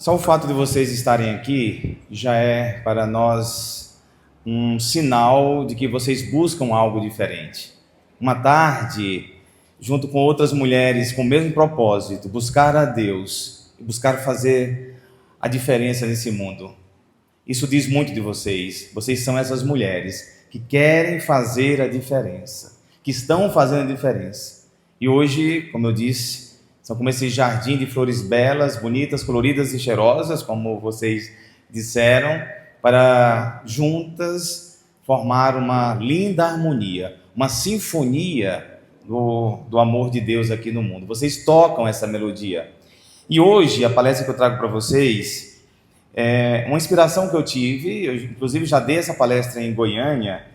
Só o fato de vocês estarem aqui já é para nós um sinal de que vocês buscam algo diferente. Uma tarde, junto com outras mulheres com o mesmo propósito, buscar a Deus e buscar fazer a diferença nesse mundo. Isso diz muito de vocês. Vocês são essas mulheres que querem fazer a diferença, que estão fazendo a diferença. E hoje, como eu disse, são como esse jardim de flores belas, bonitas, coloridas e cheirosas, como vocês disseram, para juntas formar uma linda harmonia, uma sinfonia do amor de Deus aqui no mundo. Vocês tocam essa melodia. E hoje, a palestra que eu trago para vocês é uma inspiração que eu tive. Eu, inclusive, já dei essa palestra em Goiânia,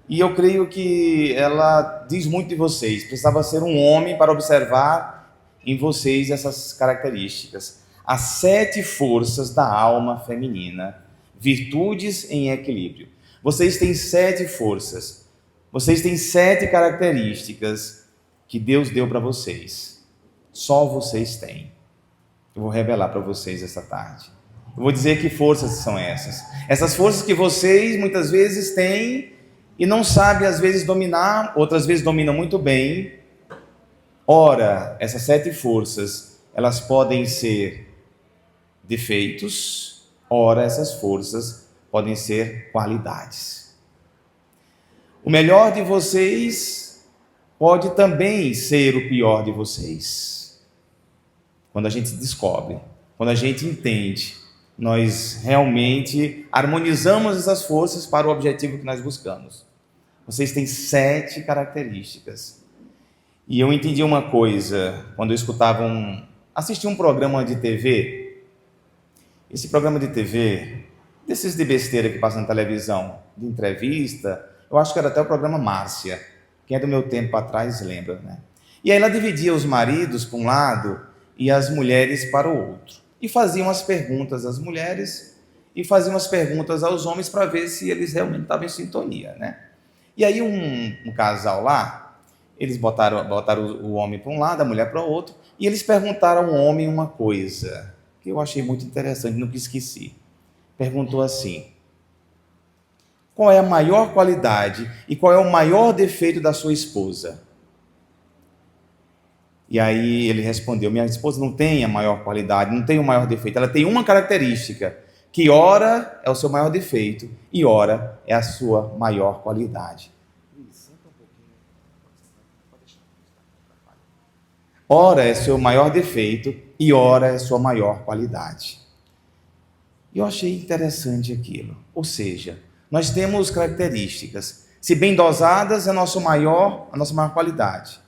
e eu creio que ela diz muito de vocês. Precisava ser um homem para observar em vocês essas características. As 7 forças da alma feminina, virtudes em equilíbrio. Vocês têm 7 forças, vocês têm 7 características que Deus deu para vocês. Só vocês têm. Eu vou revelar para vocês essa tarde. Eu vou dizer que forças são essas. Essas forças que vocês muitas vezes têm e não sabem às vezes dominar, outras vezes dominam muito bem. Ora, essas 7 forças, elas podem ser defeitos, ora, essas forças podem ser qualidades. O melhor de vocês pode também ser o pior de vocês. Quando a gente descobre, quando a gente entende, nós realmente harmonizamos essas forças para o objetivo que nós buscamos. Vocês têm 7 características. E eu entendi uma coisa, quando eu assisti um programa de TV. Esse programa de TV, desses de besteira que passa na televisão, de entrevista, eu acho que era até o programa Márcia, quem é do meu tempo atrás lembra, né? E aí ela dividia os maridos para um lado e as mulheres para o outro. E faziam as perguntas às mulheres e faziam as perguntas aos homens para ver se eles realmente estavam em sintonia, né? E aí um casal lá, eles botaram o homem para um lado, a mulher para o outro, e eles perguntaram ao homem uma coisa, que eu achei muito interessante, nunca esqueci. Perguntou assim: qual é a maior qualidade e qual é o maior defeito da sua esposa? E aí ele respondeu: minha esposa não tem a maior qualidade, não tem o maior defeito, ela tem uma característica, que ora é o seu maior defeito e ora é a sua maior qualidade. Ora é seu maior defeito e ora é sua maior qualidade. E eu achei interessante aquilo. Ou seja, nós temos características. Se bem dosadas, é a nossa maior qualidade.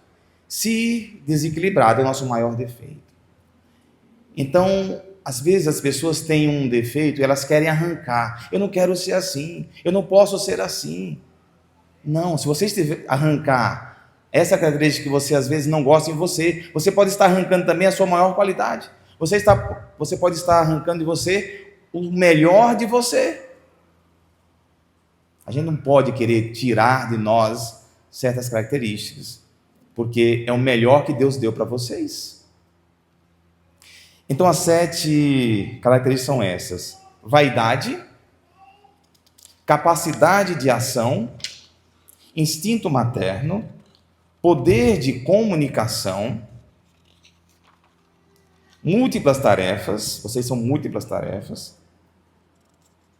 Se desequilibrada, é o nosso maior defeito. Então, às vezes as pessoas têm um defeito e elas querem arrancar. Eu não quero ser assim, eu não posso ser assim. Não, se você arrancar essa característica que você às vezes não gosta em você, você pode estar arrancando também a sua maior qualidade. Você pode estar arrancando de você o melhor de você. A gente não pode querer tirar de nós certas características, porque é o melhor que Deus deu para vocês. Então as 7 características são essas: vaidade, capacidade de ação, instinto materno, poder de comunicação, múltiplas tarefas. Vocês são múltiplas tarefas.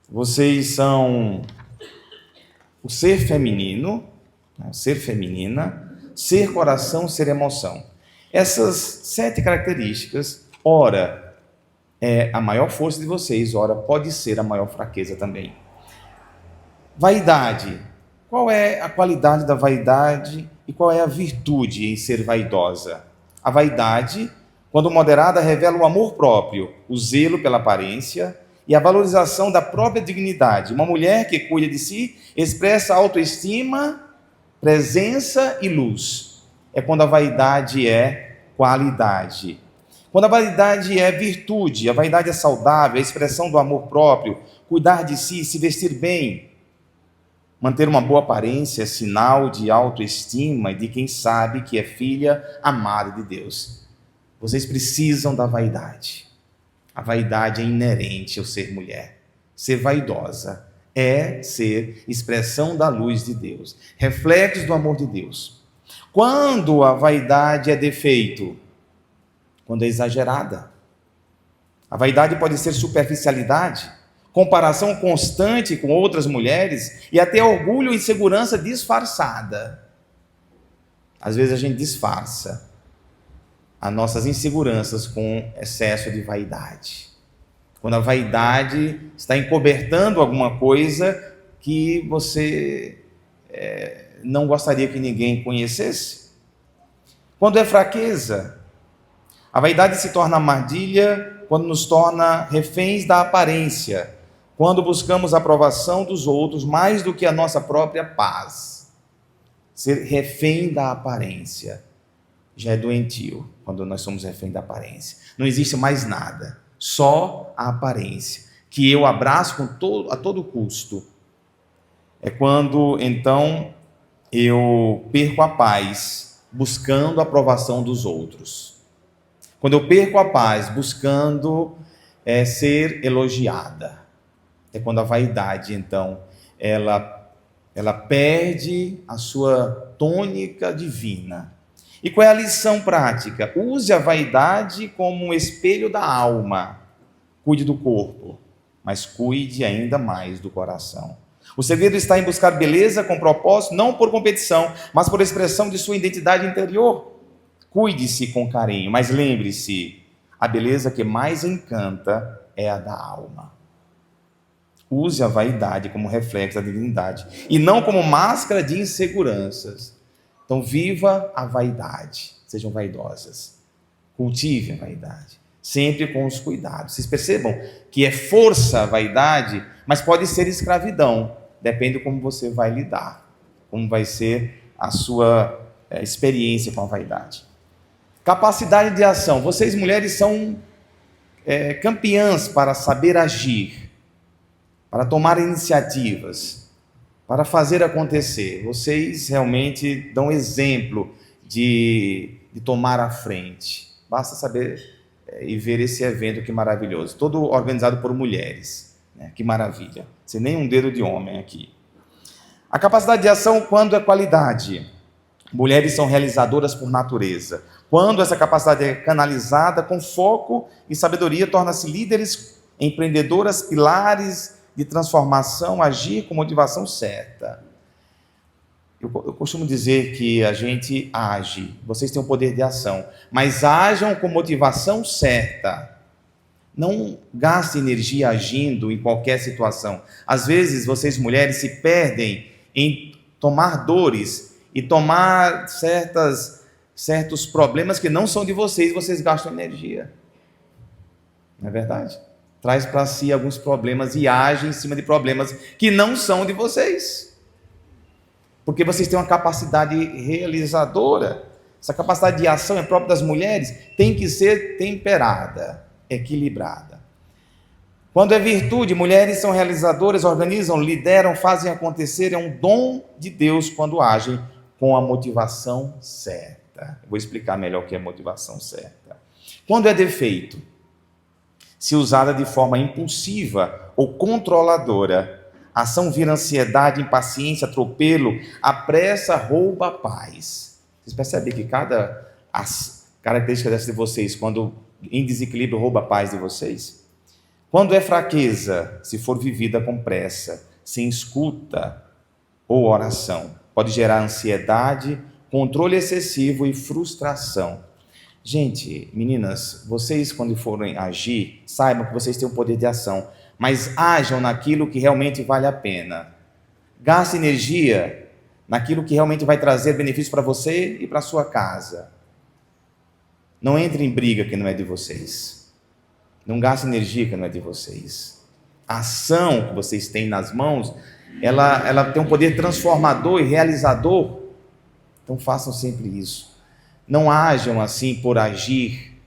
Vocês são o ser feminino, ser feminina, ser coração, ser emoção. Essas 7 características, ora é a maior força de vocês, ora pode ser a maior fraqueza também. Vaidade. Qual é a qualidade da vaidade e qual é a virtude em ser vaidosa? A vaidade, quando moderada, revela o amor próprio, o zelo pela aparência e a valorização da própria dignidade. Uma mulher que cuida de si expressa autoestima, presença e luz. É quando a vaidade é qualidade. Quando a vaidade é virtude, a vaidade é saudável, a expressão do amor próprio, cuidar de si, se vestir bem. Manter uma boa aparência é sinal de autoestima e de quem sabe que é filha amada de Deus. Vocês precisam da vaidade. A vaidade é inerente ao ser mulher. Ser vaidosa é ser expressão da luz de Deus, reflexo do amor de Deus. Quando a vaidade é defeito? Quando é exagerada. A vaidade pode ser superficialidade, comparação constante com outras mulheres e até orgulho e insegurança disfarçada. Às vezes a gente disfarça as nossas inseguranças com excesso de vaidade. Quando a vaidade está encobertando alguma coisa que você não gostaria que ninguém conhecesse. Quando é fraqueza, a vaidade se torna armadilha quando nos torna reféns da aparência, quando buscamos a aprovação dos outros mais do que a nossa própria paz. Ser refém da aparência já é doentio, quando nós somos refém da aparência. Não existe mais nada, só a aparência, que eu abraço a todo custo. É quando, então, eu perco a paz buscando a aprovação dos outros. Quando eu perco a paz buscando ser elogiada. É quando a vaidade, então, ela perde a sua tônica divina. E qual é a lição prática? Use a vaidade como um espelho da alma. Cuide do corpo, mas cuide ainda mais do coração. O segredo está em buscar beleza com propósito, não por competição, mas por expressão de sua identidade interior. Cuide-se com carinho, mas lembre-se, a beleza que mais encanta é a da alma. Use a vaidade como reflexo da dignidade e não como máscara de inseguranças. Então, viva a vaidade, sejam vaidosas, cultive a vaidade, sempre com os cuidados. Vocês percebam que é força a vaidade, mas pode ser escravidão, depende de como você vai lidar, como vai ser a sua experiência com a vaidade. Capacidade de ação. Vocês mulheres são campeãs para saber agir, para tomar iniciativas, para fazer acontecer. Vocês realmente dão exemplo de tomar a frente. Basta saber e ver esse evento que maravilhoso, todo organizado por mulheres, né? Que maravilha, sem nenhum dedo de homem aqui. A capacidade de ação, quando é qualidade. Mulheres são realizadoras por natureza. Quando essa capacidade é canalizada com foco e sabedoria, torna-se líderes, empreendedoras, pilares de transformação, agir com motivação certa. Eu costumo dizer que a gente age, vocês têm o poder de ação, mas ajam com motivação certa. Não gaste energia agindo em qualquer situação. Às vezes, vocês mulheres se perdem em tomar dores e tomar certos problemas que não são de vocês, vocês gastam energia. Não é verdade? Traz para si alguns problemas e age em cima de problemas que não são de vocês. Porque vocês têm uma capacidade realizadora. Essa capacidade de ação é própria das mulheres, tem que ser temperada, equilibrada. Quando é virtude, mulheres são realizadoras, organizam, lideram, fazem acontecer, é um dom de Deus quando agem com a motivação certa. Eu vou explicar melhor o que é motivação certa. Quando é defeito, se usada de forma impulsiva ou controladora, a ação vira ansiedade, impaciência, atropelo, a pressa rouba a paz. Vocês percebem que cada característica dessa de vocês, quando em desequilíbrio, rouba a paz de vocês? Quando é fraqueza, se for vivida com pressa, sem escuta ou oração, pode gerar ansiedade, controle excessivo e frustração. Gente, meninas, vocês quando forem agir, saibam que vocês têm o poder de ação, mas ajam naquilo que realmente vale a pena. Gaste energia naquilo que realmente vai trazer benefício para você e para a sua casa. Não entre em briga que não é de vocês. Não gaste energia que não é de vocês. A ação que vocês têm nas mãos, ela tem um poder transformador e realizador. Então façam sempre isso. Não ajam assim por agir.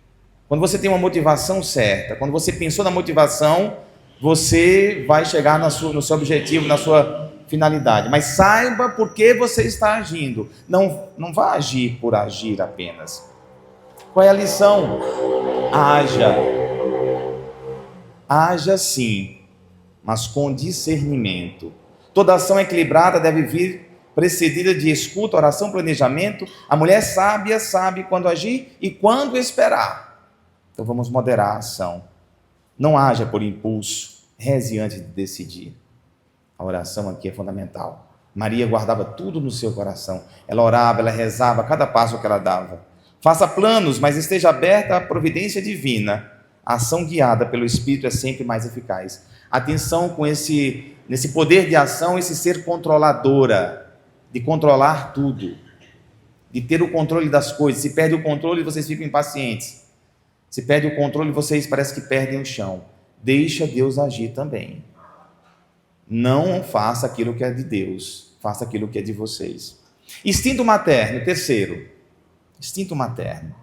Quando você tem uma motivação certa, quando você pensou na motivação, você vai chegar no seu objetivo, na sua finalidade. Mas saiba por que você está agindo. Não vá agir por agir apenas. Qual é a lição? Haja. haja sim, mas com discernimento. Toda ação equilibrada deve vir precedida de escuta, oração, planejamento. A mulher sábia sabe quando agir e quando esperar. Então vamos moderar a ação. Não haja por impulso, reze antes de decidir. A oração aqui é fundamental. Maria guardava tudo no seu coração. Ela orava, ela rezava cada passo que ela dava. Faça planos, mas esteja aberta à providência divina. A ação guiada pelo Espírito é sempre mais eficaz. Atenção com nesse poder de ação, esse ser controladora, de controlar tudo, de ter o controle das coisas. Se perde o controle, vocês ficam impacientes. Se perde o controle, vocês parece que perdem o chão. Deixa Deus agir também. Não faça aquilo que é de Deus, faça aquilo que é de vocês. Instinto materno, terceiro. Instinto materno.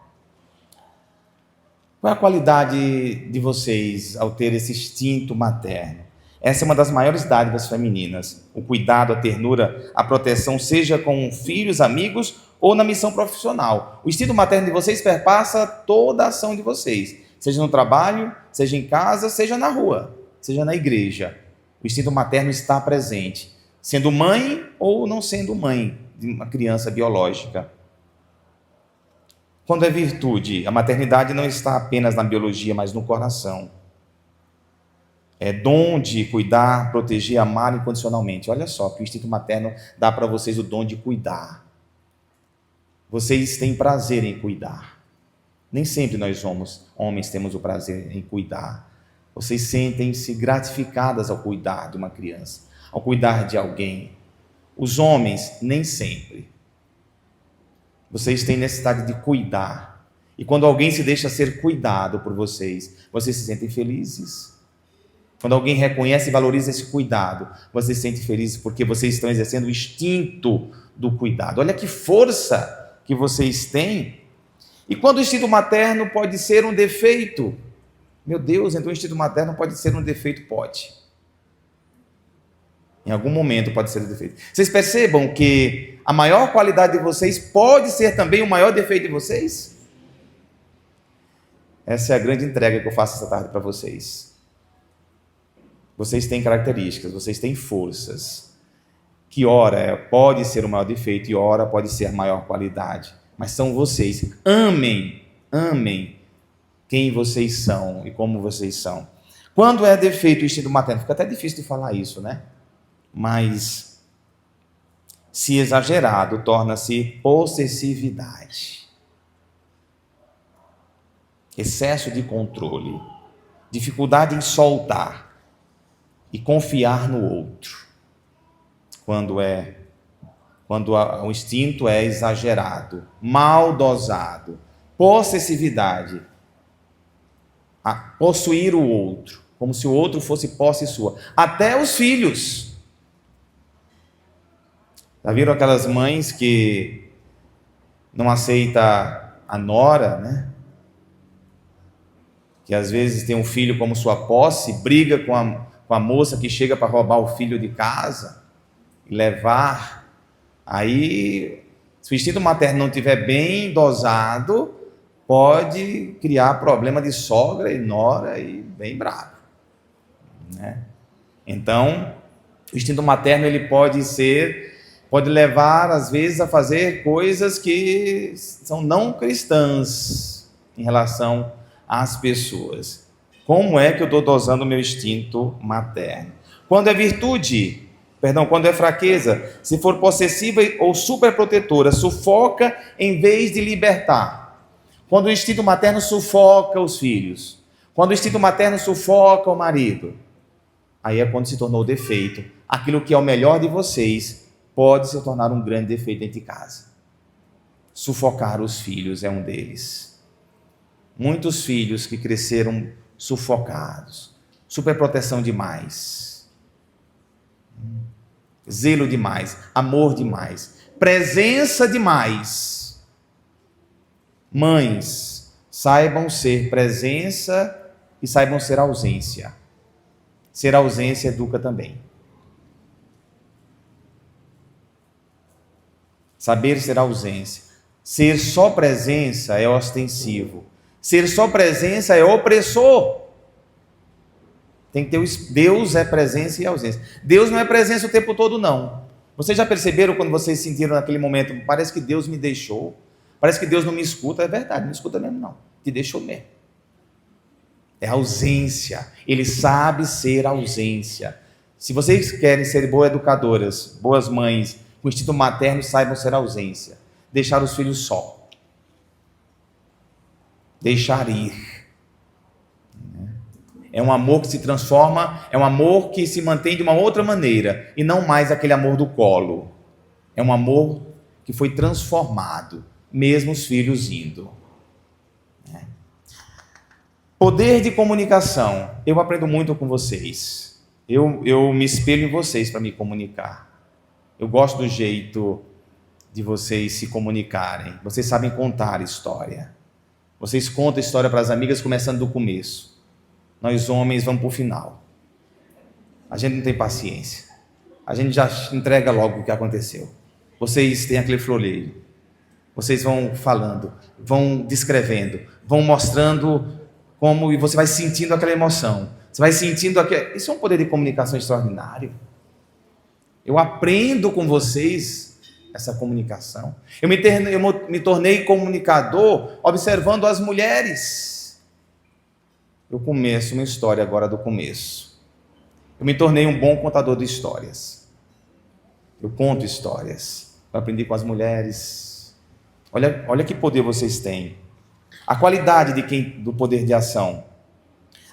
Qual é a qualidade de vocês ao ter esse instinto materno? Essa é uma das maiores dádivas femininas. O cuidado, a ternura, a proteção, seja com filhos, amigos ou na missão profissional. O instinto materno de vocês perpassa toda a ação de vocês. Seja no trabalho, seja em casa, seja na rua, seja na igreja. O instinto materno está presente, sendo mãe ou não sendo mãe de uma criança biológica. Quando é virtude, a maternidade não está apenas na biologia, mas no coração. É dom de cuidar, proteger, amar incondicionalmente. Olha só, que o instinto materno dá para vocês o dom de cuidar. Vocês têm prazer em cuidar. Nem sempre nós homens temos o prazer em cuidar. Vocês sentem-se gratificadas ao cuidar de uma criança, ao cuidar de alguém. Os homens, nem sempre. Vocês têm necessidade de cuidar. E quando alguém se deixa ser cuidado por vocês, vocês se sentem felizes. Quando alguém reconhece e valoriza esse cuidado, vocês se sentem felizes porque vocês estão exercendo o instinto do cuidado. Olha que força que vocês têm. E quando o instinto materno pode ser um defeito? Meu Deus, então o instinto materno pode ser um defeito? Pode. Em algum momento pode ser um defeito. Vocês percebam que a maior qualidade de vocês pode ser também o maior defeito de vocês? Essa é a grande entrega que eu faço essa tarde para vocês. Vocês têm características, vocês têm forças, que ora pode ser o maior defeito e ora pode ser a maior qualidade. Mas são vocês. Amem quem vocês são e como vocês são. Quando é defeito o instinto materno? Fica até difícil de falar isso, né? Mas, se exagerado, torna-se possessividade. Excesso de controle, dificuldade em soltar e confiar no outro. Quando o instinto é exagerado, mal dosado, possessividade, a possuir o outro, como se o outro fosse posse sua. Até os filhos. Já viram aquelas mães que não aceitam a nora, né? Que às vezes tem um filho como sua posse, briga com a moça que chega para roubar o filho de casa e levar. Aí, se o instinto materno não estiver bem dosado, pode criar problema de sogra e nora e bem bravo, né? Então, o instinto materno ele pode levar às vezes a fazer coisas que são não cristãs em relação às pessoas. Como é que eu estou dosando o meu instinto materno? Quando é fraqueza, se for possessiva ou superprotetora, sufoca em vez de libertar. Quando o instinto materno sufoca os filhos, quando o instinto materno sufoca o marido, aí é quando se tornou defeito. Aquilo que é o melhor de vocês pode se tornar um grande defeito dentro de casa. Sufocar os filhos é um deles. Muitos filhos que cresceram sufocados, superproteção demais, zelo demais, amor demais, presença demais. Mães, saibam ser presença e saibam ser ausência. Ser ausência educa também. Saber ser ausência. Ser só presença é ostensivo. Ser só presença é opressor. Tem que ter Deus é presença e ausência. Deus não é presença o tempo todo, não. Vocês já perceberam quando vocês sentiram naquele momento, parece que Deus me deixou, parece que Deus não me escuta? É verdade, não me escuta mesmo não, te deixou mesmo. É ausência, Ele sabe ser ausência. Se vocês querem ser boas educadoras, boas mães, com instinto materno, saibam ser ausência. Deixar os filhos só. Deixar ir. É um amor que se transforma, é um amor que se mantém de uma outra maneira, e não mais aquele amor do colo. É um amor que foi transformado, mesmo os filhos indo. Poder de comunicação. Eu aprendo muito com vocês. Eu me espelho em vocês para me comunicar. Eu gosto do jeito de vocês se comunicarem. Vocês sabem contar história. Vocês contam história para as amigas começando do começo. Nós homens vamos para o final. A gente não tem paciência. A gente já entrega logo o que aconteceu. Vocês têm aquele floreio. Vocês vão falando, vão descrevendo, vão mostrando como, e você vai sentindo aquela emoção. Você vai sentindo aquele... Isso é um poder de comunicação extraordinário. Eu aprendo com vocês essa comunicação. Eu me tornei comunicador observando as mulheres. Eu começo uma história agora do começo. Eu me tornei um bom contador de histórias. Eu conto histórias. Eu aprendi com as mulheres. Olha que poder vocês têm. A qualidade do poder de ação.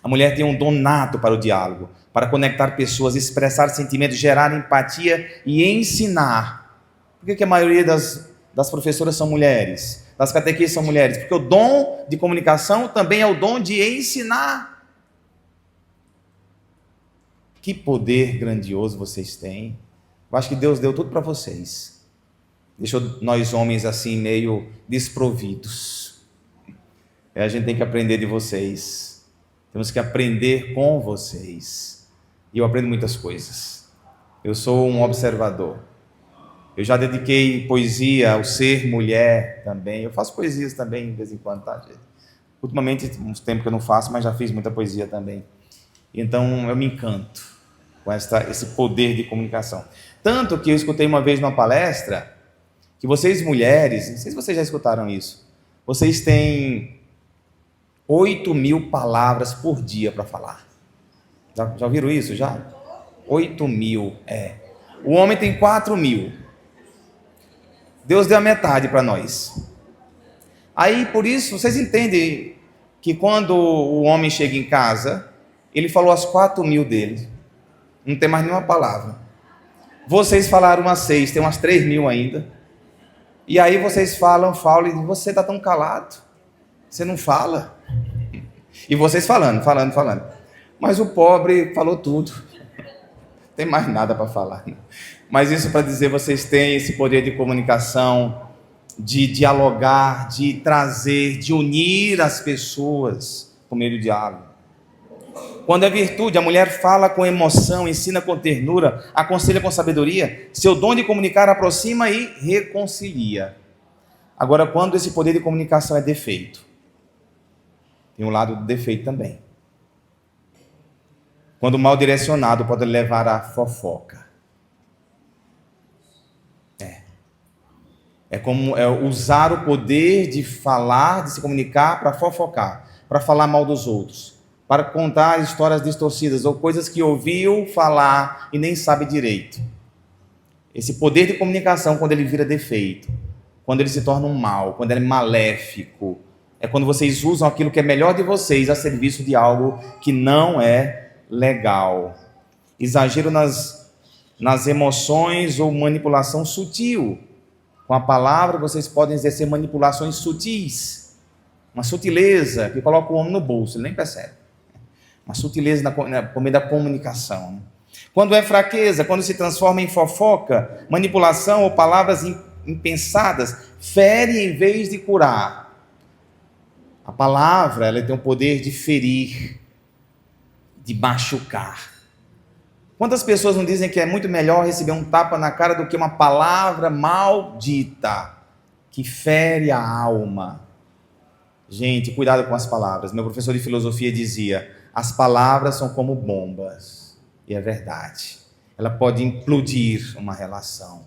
A mulher tem um dom nato para o diálogo, para conectar pessoas, expressar sentimentos, gerar empatia e ensinar. Por que a maioria das professoras são mulheres? Das catequistas são mulheres? Porque o dom de comunicação também é o dom de ensinar. Que poder grandioso vocês têm. Eu acho que Deus deu tudo para vocês. Deixou nós homens assim meio desprovidos. A gente tem que aprender de vocês. Temos que aprender com vocês. E eu aprendo muitas coisas. Eu sou um observador. Eu já dediquei poesia ao ser mulher também. Eu faço poesias também de vez em quando, tá, gente? Ultimamente, uns tempos que eu não faço, mas já fiz muita poesia também. Então, eu me encanto com esse poder de comunicação. Tanto que eu escutei uma vez numa palestra que vocês mulheres, não sei se vocês já escutaram isso, vocês têm 8.000 palavras por dia para falar. Já ouviram isso? Já? 8.000, O homem tem 4.000. Deus deu a metade para nós. Aí, por isso, vocês entendem que quando o homem chega em casa, ele falou as 4.000 dele. Não tem mais nenhuma palavra. Vocês falaram umas 6, tem umas 3.000 ainda. E aí vocês falam, e você está tão calado. Você não fala. E vocês falando. Mas o pobre falou tudo. Não tem mais nada para falar. Mas isso para dizer, vocês têm esse poder de comunicação, de dialogar, de trazer, de unir as pessoas por meio do diálogo. Quando é virtude, a mulher fala com emoção, ensina com ternura, aconselha com sabedoria. Seu dom de comunicar aproxima e reconcilia. Agora, quando esse poder de comunicação é defeito, tem um lado do defeito também. Quando mal direcionado, pode levar à fofoca. É como usar o poder de falar, de se comunicar para fofocar, para falar mal dos outros, para contar histórias distorcidas ou coisas que ouviu falar e nem sabe direito. Esse poder de comunicação, quando ele vira defeito, quando ele se torna um mal, quando ele é maléfico, é quando vocês usam aquilo que é melhor de vocês a serviço de algo que não é legal. Exagero nas emoções ou manipulação sutil. Com a palavra vocês podem exercer manipulações sutis. Uma sutileza que coloca o homem no bolso, ele nem percebe. Uma sutileza por meio da comunicação. Quando é fraqueza, quando se transforma em fofoca, manipulação ou palavras impensadas, fere em vez de curar. A palavra, ela tem o poder de ferir, de machucar. Quantas pessoas não dizem que é muito melhor receber um tapa na cara do que uma palavra maldita que fere a alma? Gente, cuidado com as palavras. Meu professor de filosofia dizia: as palavras são como bombas. E é verdade. Ela pode implodir uma relação.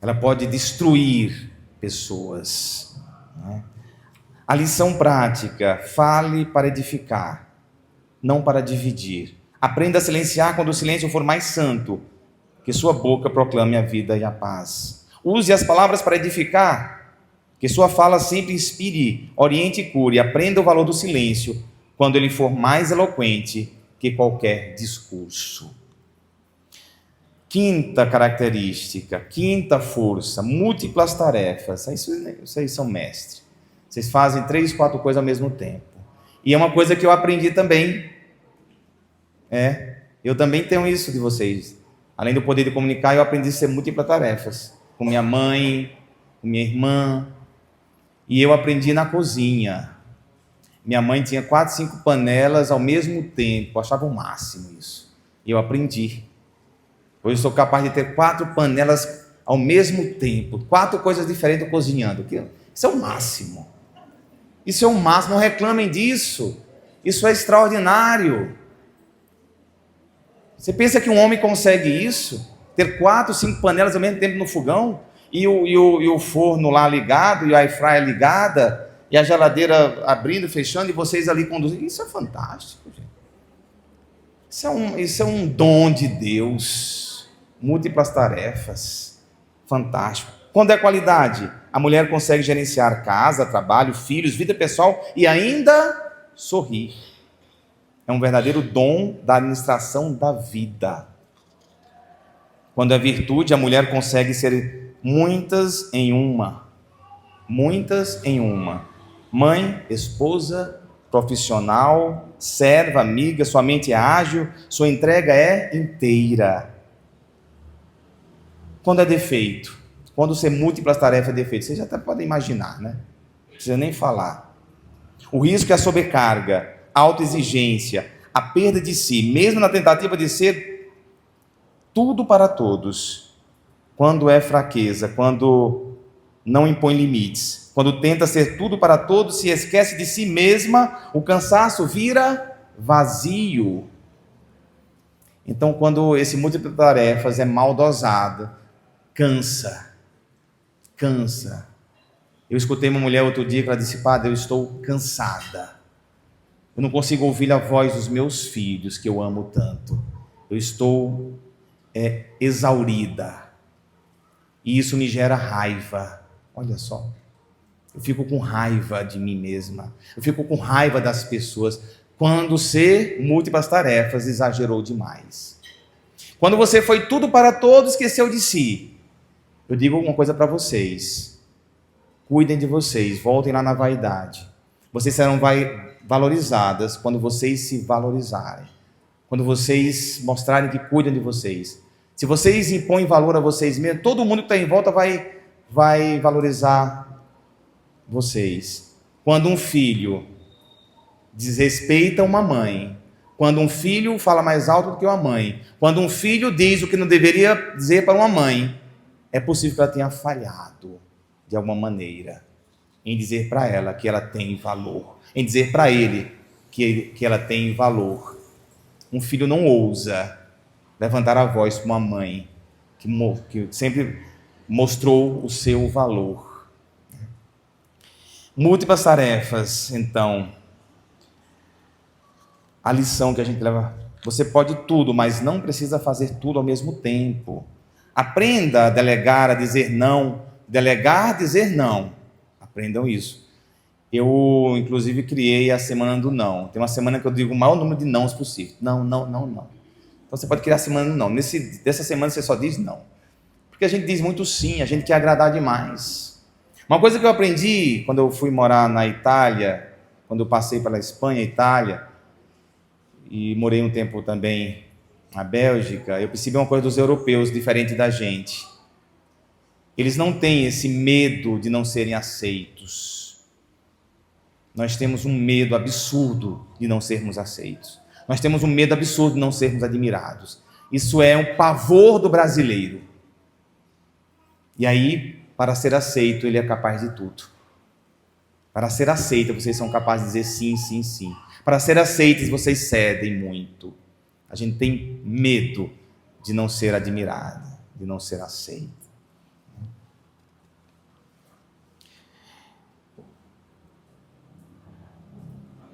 Ela pode destruir pessoas. Né? A lição prática: fale para edificar, não para dividir. Aprenda a silenciar quando o silêncio for mais santo. Que sua boca proclame a vida e a paz. Use as palavras para edificar. Que sua fala sempre inspire, oriente e cure. Aprenda o valor do silêncio quando ele for mais eloquente que qualquer discurso. Quinta característica, quinta força, múltiplas tarefas. Vocês são mestres. Vocês fazem 3, 4 coisas ao mesmo tempo. E é uma coisa que eu aprendi também. Eu também tenho isso de vocês. Além do poder de comunicar, eu aprendi a ser múltiplas tarefas. Com minha mãe, com minha irmã. E eu aprendi na cozinha. Minha mãe tinha 4, 5 panelas ao mesmo tempo. Eu achava o máximo isso. E eu aprendi. Hoje eu sou capaz de ter 4 panelas ao mesmo tempo. 4 coisas diferentes cozinhando. Isso é o máximo. Isso é o máximo. Não reclamem disso. Isso é extraordinário. Você pensa que um homem consegue isso? Ter 4, 5 panelas ao mesmo tempo no fogão? E o forno lá ligado, e a air fryer ligada, e a geladeira abrindo, fechando, e vocês ali conduzindo. Isso é fantástico, gente. Isso é um dom de Deus. Múltiplas tarefas. Fantástico. Quando é qualidade? A mulher consegue gerenciar casa, trabalho, filhos, vida pessoal e ainda sorrir. É um verdadeiro dom da administração da vida. Quando é virtude, a mulher consegue ser muitas em uma. Muitas em uma. Mãe, esposa, profissional, serva, amiga, sua mente é ágil, sua entrega é inteira. Quando é defeito? Quando ser múltiplas tarefas é defeito, vocês já até podem imaginar, né? Não precisa nem falar. O risco é a sobrecarga, a autoexigência, a perda de si, mesmo na tentativa de ser tudo para todos. Quando é fraqueza, quando não impõe limites, quando tenta ser tudo para todos, se esquece de si mesma, o cansaço vira vazio. Então, quando esse múltiplas tarefas é mal dosado, cansa. Eu escutei uma mulher outro dia que ela disse: Padre, eu estou cansada. Eu não consigo ouvir a voz dos meus filhos, que eu amo tanto. Eu estou exaurida. E isso me gera raiva. Olha só. Eu fico com raiva de mim mesma. Eu fico com raiva das pessoas. Quando ser múltiplas tarefas exagerou demais. Quando você foi tudo para todos, esqueceu de si. Eu digo uma coisa para vocês. Cuidem de vocês. Voltem lá na vaidade. Vocês serão valorizadas quando vocês se valorizarem. Quando vocês mostrarem que cuidam de vocês. Se vocês impõem valor a vocês mesmos, todo mundo que está em volta vai valorizar vocês. Quando um filho desrespeita uma mãe, quando um filho fala mais alto do que uma mãe, quando um filho diz o que não deveria dizer para uma mãe, é possível que ela tenha falhado de alguma maneira em dizer para ela que ela tem valor, em dizer para ele que ela tem valor. Um filho não ousa levantar a voz para uma mãe que sempre mostrou o seu valor. Múltiplas tarefas, então. A lição que a gente leva: você pode tudo, mas não precisa fazer tudo ao mesmo tempo. Aprenda a delegar, a dizer não. Delegar, dizer não. Aprendam isso. Eu, inclusive, criei a semana do não. Tem uma semana que eu digo o maior número de nãos possível. Não. Então você pode criar a semana do não. Dessa semana você só diz não. Porque a gente diz muito sim, a gente quer agradar demais. Uma coisa que eu aprendi quando eu fui morar na Itália, quando eu passei pela Espanha e Itália, e morei um tempo também na Bélgica, eu percebi uma coisa dos europeus diferente da gente. Eles não têm esse medo de não serem aceitos. Nós temos um medo absurdo de não sermos aceitos. Nós temos um medo absurdo de não sermos admirados. Isso é um pavor do brasileiro. E aí, para ser aceito, ele é capaz de tudo. Para ser aceita, vocês são capazes de dizer sim, sim, sim. Para ser aceitos, vocês cedem muito. A gente tem medo de não ser admirada, de não ser aceita.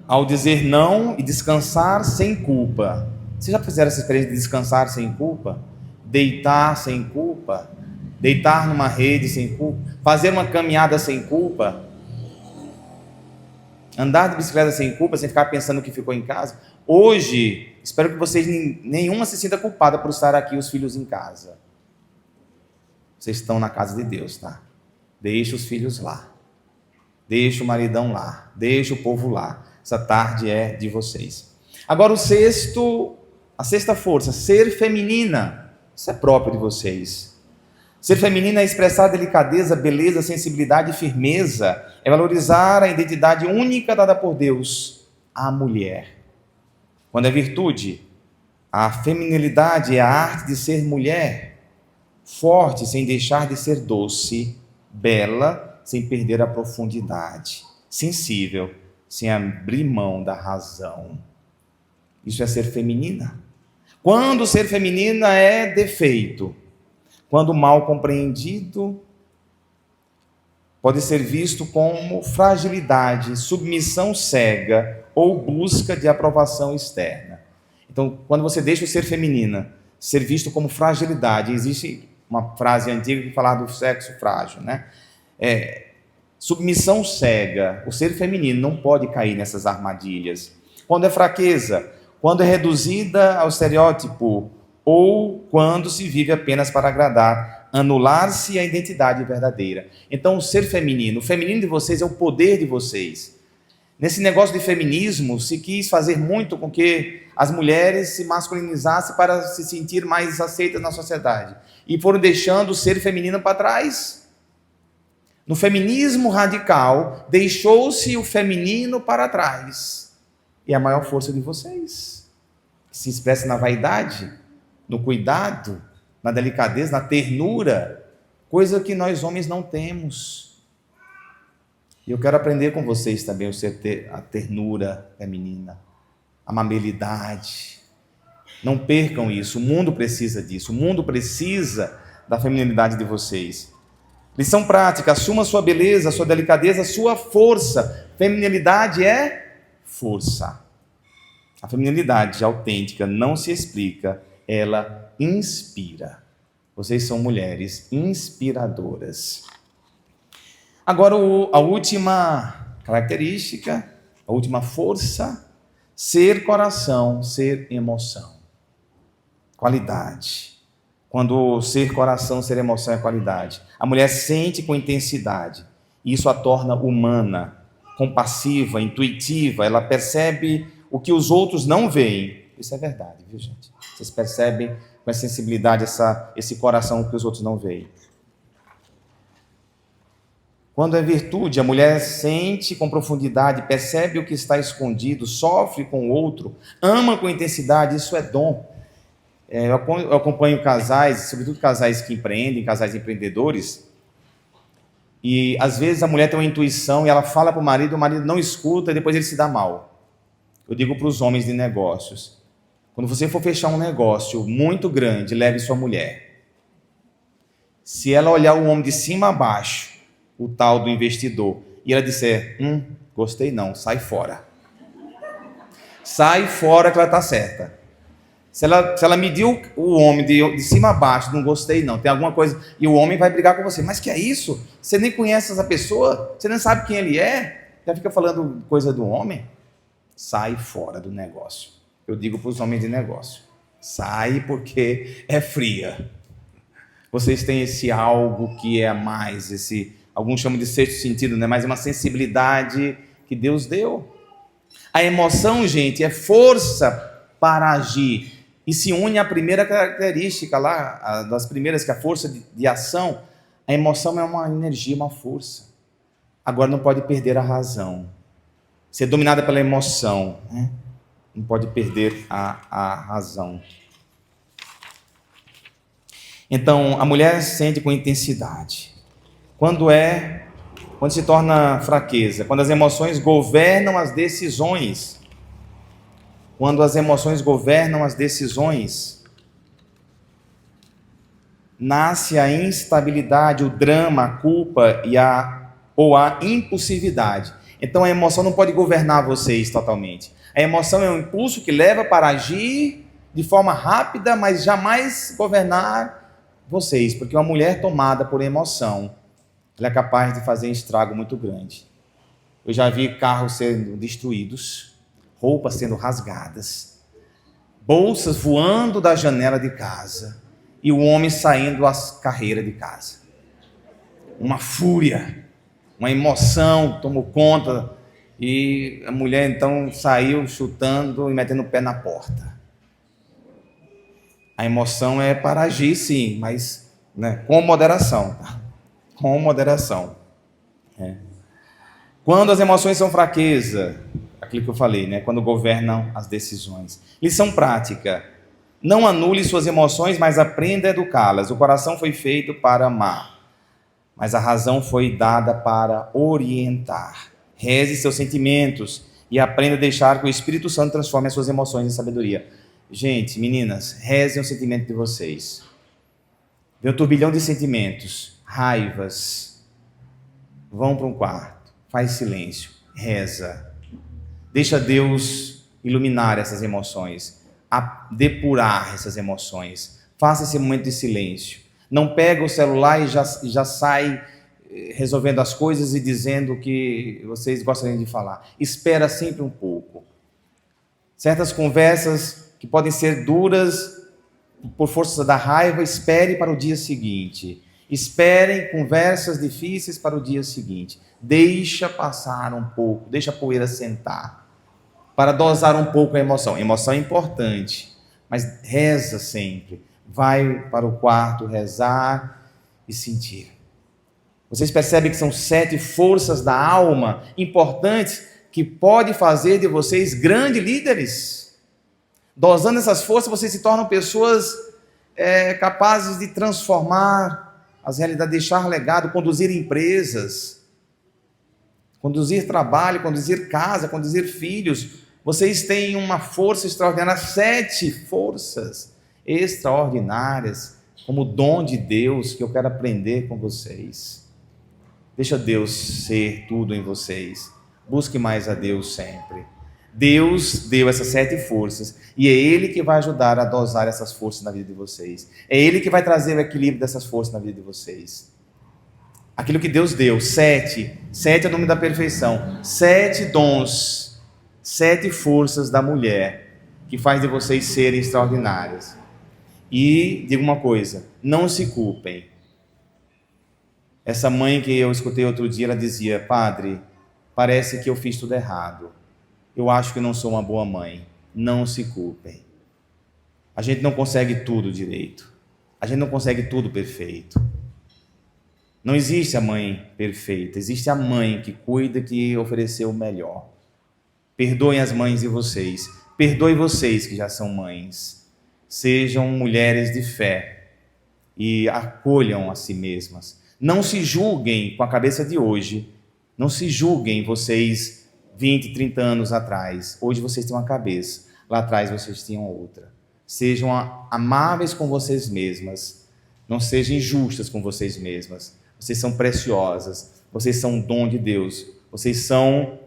Ao dizer não e descansar sem culpa. Vocês já fizeram essa experiência de descansar sem culpa? Deitar sem culpa? Deitar numa rede sem culpa? Fazer uma caminhada sem culpa? Andar de bicicleta sem culpa, sem ficar pensando que ficou em casa? Hoje, espero que vocês, nenhuma se sinta culpada por estar aqui, os filhos em casa. Vocês estão na casa de Deus, tá? Deixa os filhos lá. Deixa o maridão lá. Deixa o povo lá. Essa tarde é de vocês. Agora a sexta força, ser feminina. Isso é próprio de vocês. Ser feminina é expressar delicadeza, beleza, sensibilidade e firmeza. É valorizar a identidade única dada por Deus à mulher. Quando é virtude, a feminilidade é a arte de ser mulher, forte sem deixar de ser doce, bela sem perder a profundidade, sensível sem abrir mão da razão. Isso é ser feminina. Quando ser feminina é defeito, quando mal compreendido, pode ser visto como fragilidade, submissão cega ou busca de aprovação externa. Então, quando você deixa o ser feminina ser visto como fragilidade, existe uma frase antiga que fala do sexo frágil, né? Submissão cega. O ser feminino não pode cair nessas armadilhas. Quando é fraqueza, quando é reduzida ao estereótipo, ou quando se vive apenas para agradar, anular-se a identidade verdadeira. Então, o ser feminino, o feminino de vocês é o poder de vocês. Nesse negócio de feminismo, se quis fazer muito com que as mulheres se masculinizassem para se sentir mais aceitas na sociedade. E foram deixando o ser feminino para trás. No feminismo radical, deixou-se o feminino para trás. E a maior força de vocês, que se expressa na vaidade, no cuidado, na delicadeza, na ternura, coisa que nós homens não temos. E eu quero aprender com vocês também a ternura feminina, a amabilidade. Não percam isso, o mundo precisa disso, o mundo precisa da feminilidade de vocês. Lição prática, assuma sua beleza, sua delicadeza, sua força. Feminilidade é força. A feminilidade autêntica não se explica, ela inspira. Vocês são mulheres inspiradoras. Agora, a última característica, a última força, ser coração, ser emoção. Qualidade. Quando ser coração, ser emoção é qualidade. A mulher sente com intensidade. E isso a torna humana, compassiva, intuitiva. Ela percebe o que os outros não veem. Isso é verdade, viu, gente? Vocês percebem com a sensibilidade esse coração que os outros não veem. Quando é virtude, a mulher sente com profundidade, percebe o que está escondido, sofre com o outro, ama com intensidade, isso é dom. Eu acompanho casais, sobretudo casais que empreendem, casais empreendedores, e às vezes a mulher tem uma intuição e ela fala para o marido não escuta e depois ele se dá mal. Eu digo para os homens de negócios, quando você for fechar um negócio muito grande, leve sua mulher. Se ela olhar o homem de cima a baixo, o tal do investidor, e ela disser, gostei não, sai fora. Sai fora que ela está certa. Se ela mediu o homem de cima a baixo, não gostei não, tem alguma coisa, e o homem vai brigar com você. Mas que é isso? Você nem conhece essa pessoa? Você nem sabe quem ele é? Já fica falando coisa do homem? Sai fora do negócio. Eu digo para os homens de negócio, sai porque é fria. Vocês têm esse algo que é a mais, alguns chamam de sexto sentido, né? Mas é uma sensibilidade que Deus deu. A emoção, gente, é força para agir. E se une à primeira característica lá, das primeiras, que é a força de ação. A emoção é uma energia, uma força. Agora não pode perder a razão. Ser dominada pela emoção, né? Não pode perder a razão. Então, a mulher sente com intensidade. Quando é Quando se torna fraqueza? Quando as emoções governam as decisões. Quando as emoções governam as decisões, nasce a instabilidade, o drama, a culpa ou a impulsividade. Então a emoção não pode governar vocês totalmente. A emoção é um impulso que leva para agir de forma rápida, mas jamais governar vocês, porque uma mulher tomada por emoção, ela é capaz de fazer um estrago muito grande. Eu já vi carros sendo destruídos, roupas sendo rasgadas, bolsas voando da janela de casa e o homem saindo às carreiras de casa. Uma fúria, uma emoção tomou conta e a mulher então saiu chutando e metendo o pé na porta. A emoção é para agir sim, mas com moderação. Com moderação. Quando as emoções são fraqueza, aquilo que eu falei, quando governam as decisões. Lição prática: não anule suas emoções, mas aprenda a educá-las. O coração foi feito para amar, mas a razão foi dada para orientar. Reze seus sentimentos e aprenda a deixar que o Espírito Santo transforme as suas emoções em sabedoria. Gente, meninas, rezem o sentimento de vocês. Vem um turbilhão de sentimentos, raivas. Vão para um quarto, faz silêncio, reza. Deixa Deus iluminar essas emoções, depurar essas emoções. Faça esse momento de silêncio. Não pega o celular e já sai resolvendo as coisas e dizendo o que vocês gostariam de falar. Espera sempre um pouco. Certas conversas que podem ser duras por força da raiva, espere para o dia seguinte. Esperem conversas difíceis para o dia seguinte. Deixa passar um pouco, deixa a poeira sentar, para dosar um pouco a emoção. A emoção é importante, mas reza sempre. Vai para o quarto rezar e sentir. Vocês percebem que são 7 forças da alma importantes que pode fazer de vocês grandes líderes. Dosando essas forças, vocês se tornam pessoas capazes de transformar as realidades, deixar legado, conduzir empresas, conduzir trabalho, conduzir casa, conduzir filhos. Vocês têm uma força extraordinária, 7 forças extraordinárias, como dom de Deus, que eu quero aprender com vocês. Deixa Deus ser tudo em vocês. Busque mais a Deus sempre. Deus deu essas 7 forças e é Ele que vai ajudar a dosar essas forças na vida de vocês. É Ele que vai trazer o equilíbrio dessas forças na vida de vocês. Aquilo que Deus deu, 7 é o número da perfeição, 7 dons, 7 forças da mulher, que faz de vocês serem extraordinárias. E diga uma coisa, não se culpem. Essa mãe que eu escutei outro dia, ela dizia: padre, parece que eu fiz tudo errado. Eu acho que não sou uma boa mãe. Não se culpem. A gente não consegue tudo direito. A gente não consegue tudo perfeito. Não existe a mãe perfeita. Existe a mãe que cuida, que ofereceu o melhor. Perdoem as mães de vocês. Perdoem vocês que já são mães. Sejam mulheres de fé e acolham a si mesmas. Não se julguem com a cabeça de hoje. Não se julguem vocês 20, 30 anos atrás. Hoje vocês têm uma cabeça, lá atrás vocês tinham outra. Sejam amáveis com vocês mesmas, não sejam injustas com vocês mesmas. Vocês são preciosas, vocês são um dom de Deus, vocês são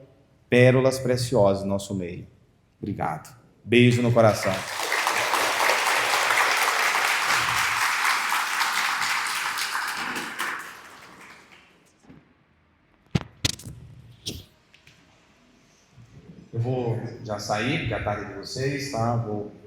pérolas preciosas no nosso meio. Obrigado. Beijo no coração. Eu vou já sair, porque é a tarde de vocês, tá? Vou